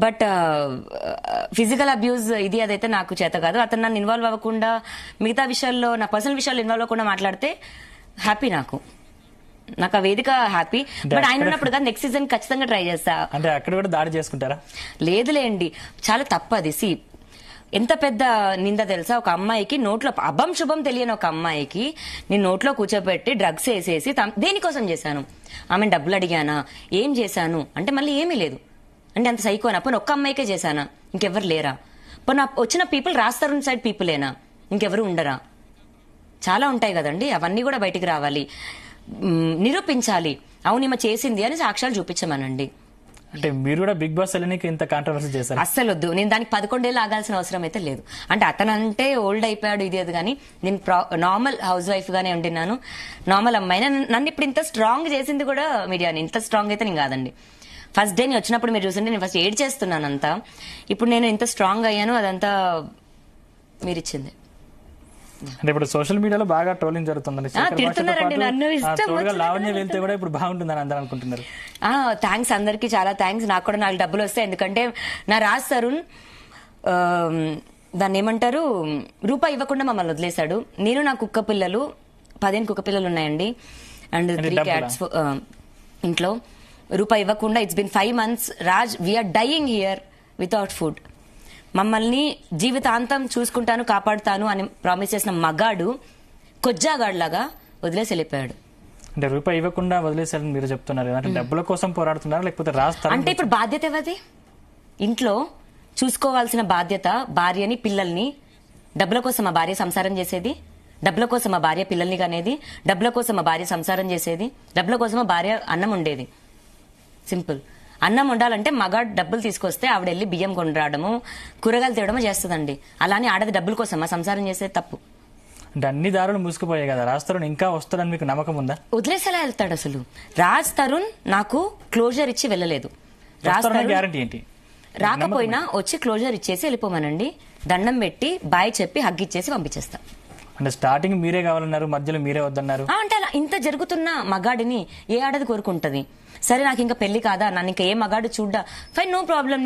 But physical abuse ఇది అదైతే నాకు చేత కాదు. అతను నన్ను ఇన్వాల్వ్ అవ్వకుండా మిగతా విషయాల్లో, నా పర్సనల్ విషయాల్లో ఇన్వాల్వ్ అవ్వకుండా మాట్లాడితే హ్యాపీ. నాకు ఆ వేదిక హ్యాపీ. బట్ ఆయన ఉన్నప్పుడు కదా నెక్స్ట్ సీజన్ ఖచ్చితంగా ట్రై చేస్తా. అంటే అక్కడ కూడా దాడి చేసుకుంటారా? లేదులేండి, చాలా తప్పది. ఎంత పెద్ద నింద తెలుసా? ఒక అమ్మాయికి నోట్లో అభం శుభం తెలియని ఒక అమ్మాయికి నేను నోట్లో కూర్చోబెట్టి డ్రగ్స్ వేసేసి దేనికోసం చేశాను? ఆమెను డబ్బులు అడిగానా? ఏం చేశాను అంటే మళ్ళీ ఏమీ లేదు. అంటే అంత సైకోనా? పోనీ ఒక్క అమ్మాయికే చేశానా? ఇంకెవరు లేరా? పోనీ వచ్చిన పీపుల్ రాస్తారు సైడ్ పీపులేనా? ఇంకెవరు ఉండరా? చాలా ఉంటాయి కదండి. అవన్నీ కూడా బయటికి రావాలి, నిరూపించాలి. అవును ఈమె చేసింది అని సాక్ష్యాలు చూపించమనండి. అంటే మీరు కూడా బిగ్ బాస్ వెళ్ళడానికి ఇంత కాంట్రవర్సీ చేశారు? అస్సలు వద్దు. నేను దానికి 11 ఏళ్ళు ఆగాల్సిన అవసరం అయితే లేదు. అంటే అతనంటే ఓల్డ్ అయిపోయాడు ఇది అది, కానీ నేను నార్మల్ హౌస్ వైఫ్ గానే ఉంటున్నాను, నార్మల్ అమ్మాయి. నన్ను ఇప్పుడు ఇంత స్ట్రాంగ్ చేసింది కూడా మీడియాని. ఇంత స్ట్రాంగ్ అయితే నేను కాదండి. ఫస్ట్ డే నేను వచ్చినప్పుడు మీరు చూసింటే నేను ఫస్ట్ ఏడ్ చేస్తున్నాను అంతా. ఇప్పుడు నేను ఇంత స్ట్రాంగ్ అయ్యాను, అదంతా మీరిచ్చింది. అంటే ఇప్పుడు సోషల్ మీడియాలో బాగా ట్రోలింగ్ జరుగుతుందండి. తిడుతున్నారండి నన్ను. లావణ్య వెళ్తే కూడా ఇప్పుడు బాగుంటుందని అందరూ అనుకుంటున్నారు. థ్యాంక్స్, అందరికి చాలా థ్యాంక్స్. నాకు కూడా 4 డబ్బులు వస్తాయి. ఎందుకంటే నా రాజ్ తరుణ్ దాన్ని ఏమంటారు, రూపాయి ఇవ్వకుండా మమ్మల్ని వదిలేశాడు. నేను నా కుక్క పిల్లలు 15 కుక్క పిల్లలు ఉన్నాయండి, అండ్ 3 క్యాట్స్ ఇంట్లో. రూపాయి ఇవ్వకుండా it's been 5 months. Raj, we are dying here without food. మమ్మల్ని జీవితాంతం చూసుకుంటాను, కాపాడుతాను అని ప్రామిస్ చేసిన మగాడు కొజ్జాగాడ్లాగా వదిలేసి వెళ్ళిపోయాడు. అంటే రూపాయి ఇవ్వకుండా వదిలేసారని మీరు చెప్తున్నారు. అంటే డబ్బుల కోసం పోరాడుతున్నారా లేకపోతే రాస్తారు? అంటే ఇప్పుడు బాధ్యత ఎవరిది? ఇంట్లో చూసుకోవాల్సిన బాధ్యత భార్యని, పిల్లల్ని. డబ్బుల కోసం మా భార్య సంసారం చేసేది, డబ్బుల కోసం మా భార్య పిల్లల్ని కనేది, డబ్బుల కోసం మా భార్య సంసారం చేసేది, డబ్బుల కోసం మా భార్య అన్నం ఉండేది. సింపుల్. అన్నం ఉండాలంటే మగాడు డబ్బులు తీసుకొస్తే ఆవిడ వెళ్ళి బియ్యం కొనరాడము, కూరగాయలు తేవడమో చేస్తుందండి. అలానే ఆడది డబ్బుల కోసం మా సంసారం చేసేది తప్పు. అంటే అన్ని దారులు మూసుకుపోయాయి కదా, రాజ్ తరుణ్ ఇంకా వస్తాడని మీకు నమ్మకం ఉందా? వదిలేసేలా వెళ్తాడు అసలు. రాజ్ తరుణ్ నాకు క్లోజర్ ఇచ్చి వెళ్ళలేదు. రాజ్ తరుణ్ గ్యారంటీ ఏంటి? రాకపోయినా వచ్చి క్లోజర్ ఇచ్చేసి వెళ్ళిపోమనండి, దండం పెట్టి బాయ్ చెప్పి హగ్ ఇచ్చేసి పంపించేస్తా. అంటే స్టార్టింగ్ మీరే కావాలన్నారు, మధ్యలో మీరే వద్దన్నారు. అంటే అలా ఇంత జరుగుతున్న మగాడిని ఏ ఆడది కోరుకుంటది? సరే నాకు ఇంకా పెళ్లి కాదా, నన్ను ఇంకా ఏ మగాడు చూడ్డా, ఫైన్, నో ప్రాబ్లం.